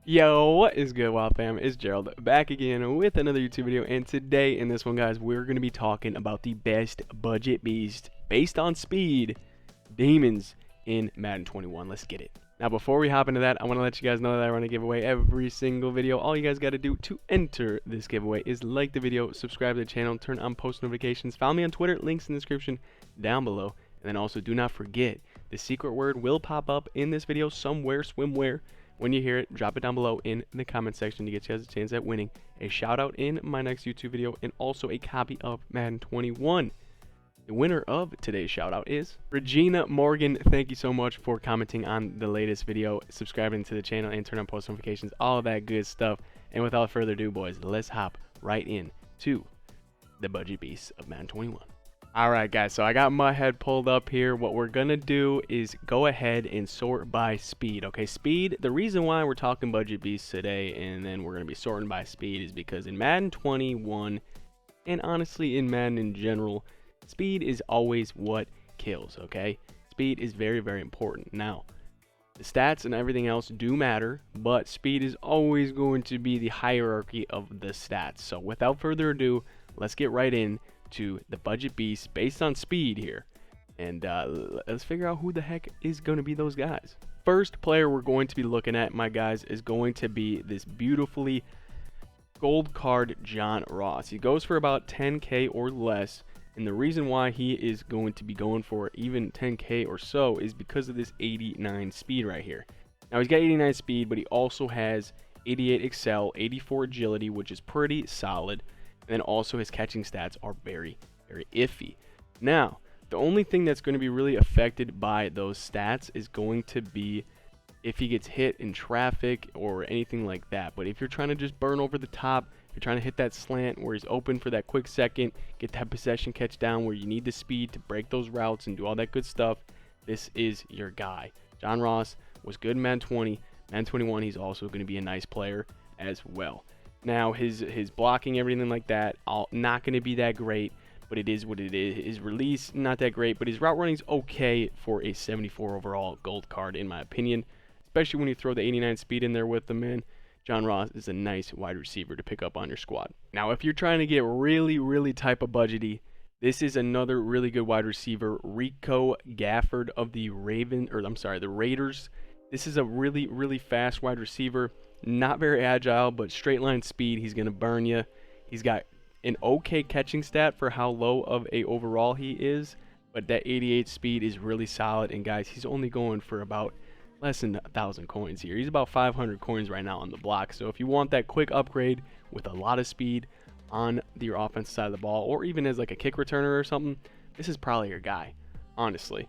Yo, what is good, Wild Fam? It's Gerald back again with another YouTube video, and today in this one, guys, we're going to be talking about the best budget beast based on speed demons in Madden 21. Let's get it. Now, before we hop into that, I want to let you guys know that I run a giveaway every single video. All you guys got to do to enter this giveaway is like the video, subscribe to the channel, turn on post notifications, follow me on Twitter, links in the description down below, and then also do not forget the secret word will pop up in this video somewhere, swimwear. When you hear it, drop it down below in the comment section to get you guys a chance at winning a shout out in my next YouTube video and also a copy of Madden 21. The winner of today's shout out is Regina Morgan. Thank you so much for commenting on the latest video, subscribing to the channel, and turn on post notifications, all of that good stuff. And without further ado, boys, let's hop right in to the budget beast of Madden 21. Alright guys, so I got my head pulled up here. What we're gonna do is go ahead and sort by speed. Okay, speed, the reason why we're talking budget beasts today and then we're gonna be sorting by speed is because in Madden 21 and honestly in Madden in general, speed is always what kills. Okay, speed is very, very important. Now the stats and everything else do matter, but speed is always going to be the hierarchy of the stats. So without further ado, let's get right in to the budget beast based on speed here, and let's figure out who the heck is going to be those guys. First player we're going to be looking at, my guys, is going to be this beautifully gold card John Ross. He goes for about 10k or less, and the reason why he is going to be going for even 10k or so is because of this 89 speed right here. Now he's got 89 speed, but he also has 88 excel, 84 agility, which is pretty solid. And then also his catching stats are very, very iffy. Now, the only thing that's going to be really affected by those stats is going to be if he gets hit in traffic or anything like that. But if you're trying to just burn over the top, if you're trying to hit that slant where he's open for that quick second, get that possession catch down where you need the speed to break those routes and do all that good stuff, this is your guy. John Ross was good in Madden 20. Madden 21, he's also going to be a nice player as well. Now his blocking, everything like that, not going to be that great, but it is what it is. His release, not that great, but his route running's okay for a 74 overall gold card in my opinion, especially when you throw the 89 speed in there with the man. John Ross is a nice wide receiver to pick up on your squad. Now if you're trying to get really type of budgety, this is another really good wide receiver, Rico Gafford of the Raiders. This is a really fast wide receiver. Not very agile, but straight line speed, he's going to burn you. He's got an okay catching stat for how low of a overall he is, but that 88 speed is really solid. And guys, he's only going for about less than 1,000 coins here. He's about 500 coins right now on the block. So if you want that quick upgrade with a lot of speed on your offensive side of the ball, or even as like a kick returner or something, this is probably your guy, honestly.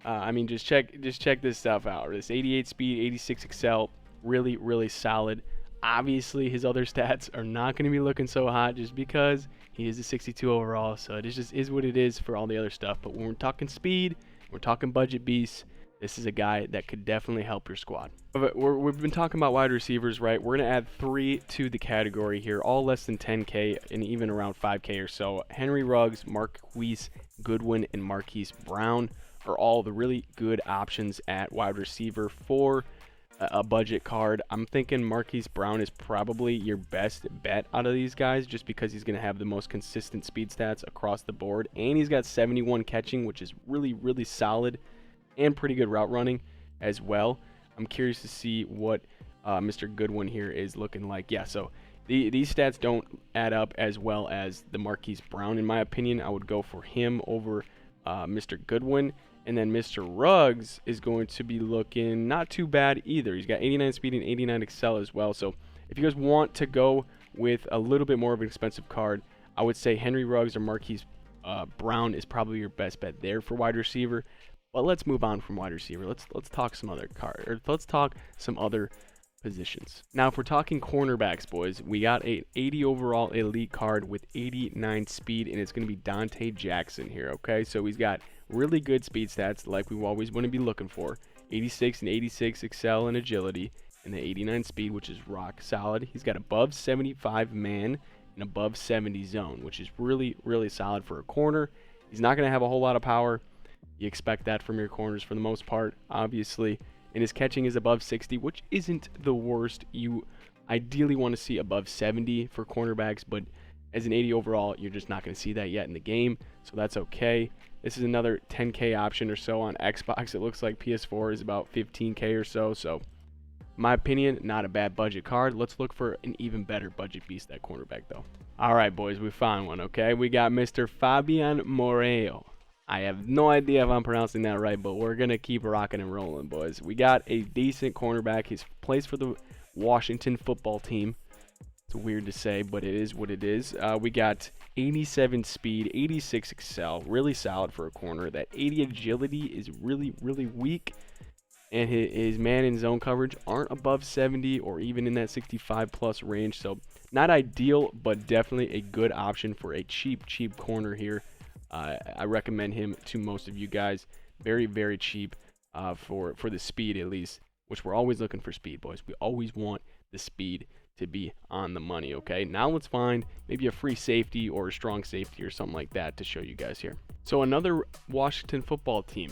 I mean, just check this stuff out. This 88 speed, 86 excel, really solid. Obviously his other stats are not going to be looking so hot just because he is a 62 overall, so it just is what it is for all the other stuff. But when we're talking speed, we're talking budget beasts, this is a guy that could definitely help your squad. But we've been talking about wide receivers, right? We're going to add 3 to the category here, all less than 10k and even around 5k or so. Henry Ruggs, Marquise Goodwin, and Marquise Brown are all the really good options at wide receiver for a budget card. I'm thinking Marquise Brown is probably your best bet out of these guys just because he's going to have the most consistent speed stats across the board, and he's got 71 catching, which is really solid, and pretty good route running as well. I'm curious to see what Mr. Goodwin here is looking like. Yeah, so these stats don't add up as well as the Marquise Brown in my opinion. I would go for him over Mr. Goodwin. And then Mr. Ruggs is going to be looking not too bad either. He's got 89 speed and 89 excel as well. So if you guys want to go with a little bit more of an expensive card, I would say Henry Ruggs or Marquise Brown is probably your best bet there for wide receiver. But let's move on from wide receiver. Let's talk some other let's talk some other positions. Now, if we're talking cornerbacks, boys, we got an 80 overall elite card with 89 speed, and it's going to be Dante Jackson here. Okay, so he's got really good speed stats like we always want to be looking for, 86 and 86 excel and agility, and the 89 speed, which is rock solid. He's got above 75 man and above 70 zone, which is really solid for a corner. He's not going to have a whole lot of power. You expect that from your corners for the most part, obviously. and his catching is above 60, which isn't the worst. You ideally want to see above 70 for cornerbacks, but as an 80 overall, you're just not going to see that yet in the game, so that's okay. This is another 10K option or so on Xbox. It looks like PS4 is about 15K or so, so in my opinion, not a bad budget card. Let's look for an even better budget beast at cornerback, though. All right, boys, we found one, okay? We got Mr. Fabian Moreo. I have no idea if I'm pronouncing that right, but we're going to keep rocking and rolling, boys. We got a decent cornerback. He plays for the Washington football team. It's weird to say, but it is what it is. We got 87 speed, 86 excel, really solid for a corner. That 80 agility is really, really weak. And his man and zone coverage aren't above 70 or even in that 65 plus range. So not ideal, but definitely a good option for a cheap corner here. I recommend him to most of you guys. Very, very cheap for the speed at least, which we're always looking for speed, boys. We always want the speed to be on the money, okay? Now let's find maybe a free safety or a strong safety or something like that to show you guys here. So another Washington football team.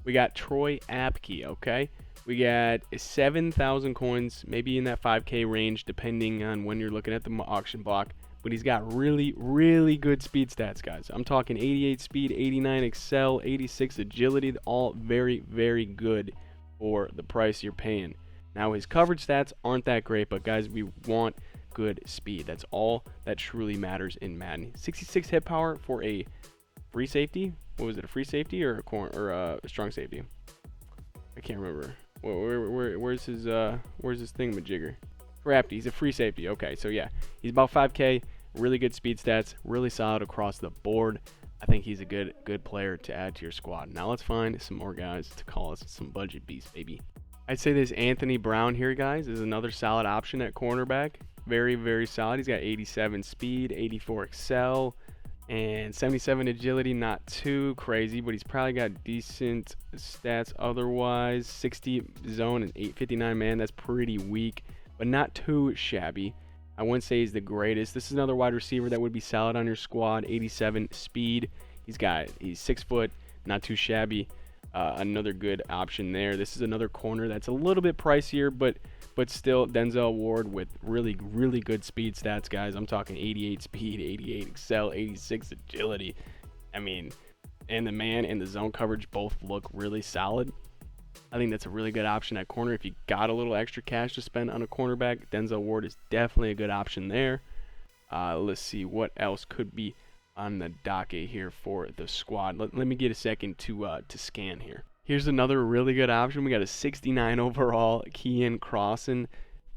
We got Troy Apke, okay? We got 7,000 coins, maybe in that 5K range, depending on when you're looking at the auction block. But he's got really, really good speed stats, guys. I'm talking 88 speed, 89 excel, 86 agility, all very, very good for the price you're paying. Now, his coverage stats aren't that great, but guys, we want good speed. That's all that truly matters in Madden. 66 hit power for a free safety. What was it, a free safety or a strong safety? I can't remember. Where's his thingamajigger? Rapti, he's a free safety. Okay, so yeah, he's about 5K. Really good speed stats. Really solid across the board. I think he's a good player to add to your squad. Now let's find some more guys to call us some budget beasts, baby. I'd say this Anthony Brown here, guys, is another solid option at cornerback. Very, very solid. He's got 87 speed, 84 excel, and 77 agility. Not too crazy, but he's probably got decent stats otherwise. 60 zone and 859 man. That's pretty weak, but not too shabby. I wouldn't say he's the greatest. This is another wide receiver that would be solid on your squad. 87 speed. He's 6 foot, not too shabby. Another good option there. This is another corner that's a little bit pricier, but still Denzel Ward with really, really good speed stats, guys. I'm talking 88 speed, 88 excel, 86 agility. I mean, and the man and the zone coverage both look really solid. I think that's a really good option at corner. If you got a little extra cash to spend on a cornerback, Denzel Ward is definitely a good option there. Let's see what else could be on the docket here for the squad. Let me get a second to scan here. Here's another really good option. We got a 69 overall Kean Crossan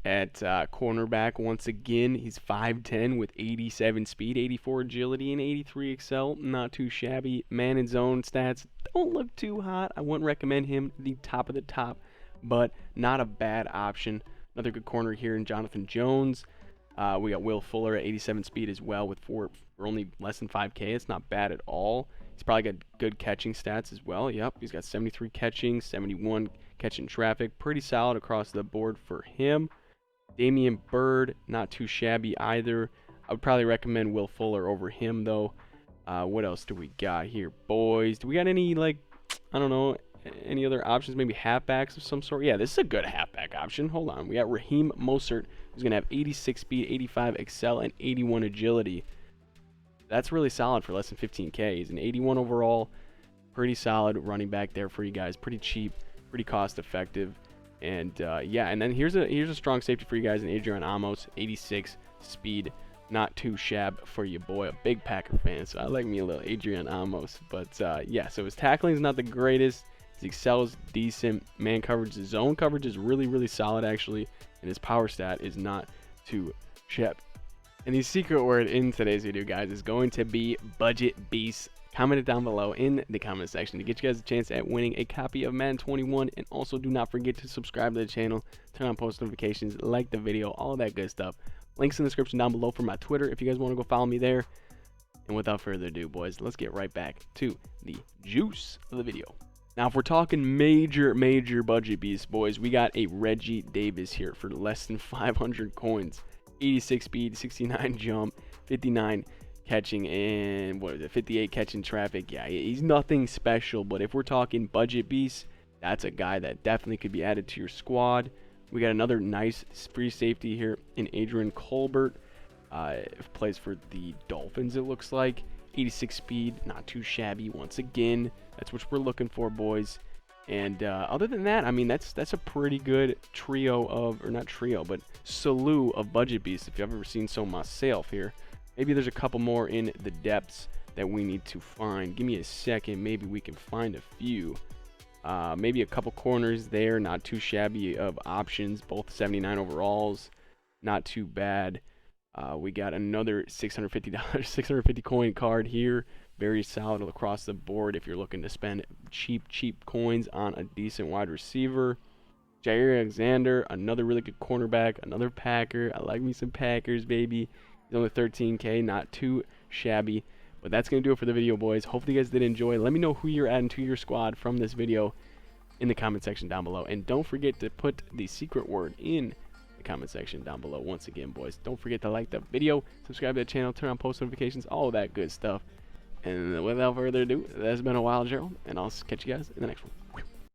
at cornerback. Once again, he's 5'10 with 87 speed, 84 agility, and 83 excel. Not too shabby. Man and zone stats don't look too hot. I wouldn't recommend him the top of the top, but not a bad option. Another good corner here in Jonathan Jones. We got Will Fuller at 87 speed as well with for only less than 5K. It's not bad at all. He's probably got good catching stats as well. Yep, he's got 73 catching, 71 catching traffic. Pretty solid across the board for him. Damian Bird, not too shabby either. I would probably recommend Will Fuller over him, though. What else do we got here, boys? Do we got any, like, I don't know, any other options? Maybe halfbacks of some sort? Yeah, this is a good halfback option. Hold on. We got Raheem Mostert, who's going to have 86 speed, 85 excel, and 81 agility. That's really solid for less than 15K. He's an 81 overall. Pretty solid running back there for you guys. Pretty cheap, pretty cost effective. And yeah, and then here's a strong safety for you guys in Adrian Amos, 86 speed. Not too shab for you, boy. A big Packer fan, so I like me a little Adrian Amos. But yeah, so his tackling is not the greatest. His excel is decent. Man coverage, his zone coverage is really, really solid actually, and his power stat is not too shabby. And the secret word in today's video, guys, is going to be Budget Beast. Comment it down below in the comment section to get you guys a chance at winning a copy of Madden 21. And also do not forget to subscribe to the channel, turn on post notifications, like the video, all of that good stuff. Links in the description down below for my Twitter if you guys want to go follow me there. And without further ado, boys, let's get right back to the juice of the video. Now, if we're talking major budget beasts, boys, we got a Reggie Davis here for less than 500 coins. 86 speed, 69 jump, 59 catching, and what is it, 58 catching traffic. Yeah, he's nothing special, but if we're talking budget beast, That's a guy that definitely could be added to your squad. We got another nice free safety here in Adrian Colbert. Plays for the Dolphins, it looks like. 86 speed, not too shabby. Once again, that's what we're looking for, boys. And other than that, I mean, that's a pretty good trio of, or not trio, but slew of budget beasts if you've ever seen so myself here. Maybe there's a couple more in the depths that we need to find. Give me a second, maybe we can find a few. Maybe a couple corners there, not too shabby of options, both 79 overalls, not too bad. We got another $650, 650 coin card here. Very solid across the board if you're looking to spend cheap coins on a decent wide receiver. Jair Alexander, another really good cornerback, another Packer. I like me some Packers, baby. He's only 13K, not too shabby. But that's going to do it for the video, boys. Hopefully you guys did enjoy. Let me know who you're adding to your squad from this video in the comment section down below. And don't forget to put the secret word in the comment section down below. Once again, boys, don't forget to like the video, subscribe to the channel, turn on post notifications, all that good stuff. And without further ado, that's been a while, Gerald, and I'll catch you guys in the next one.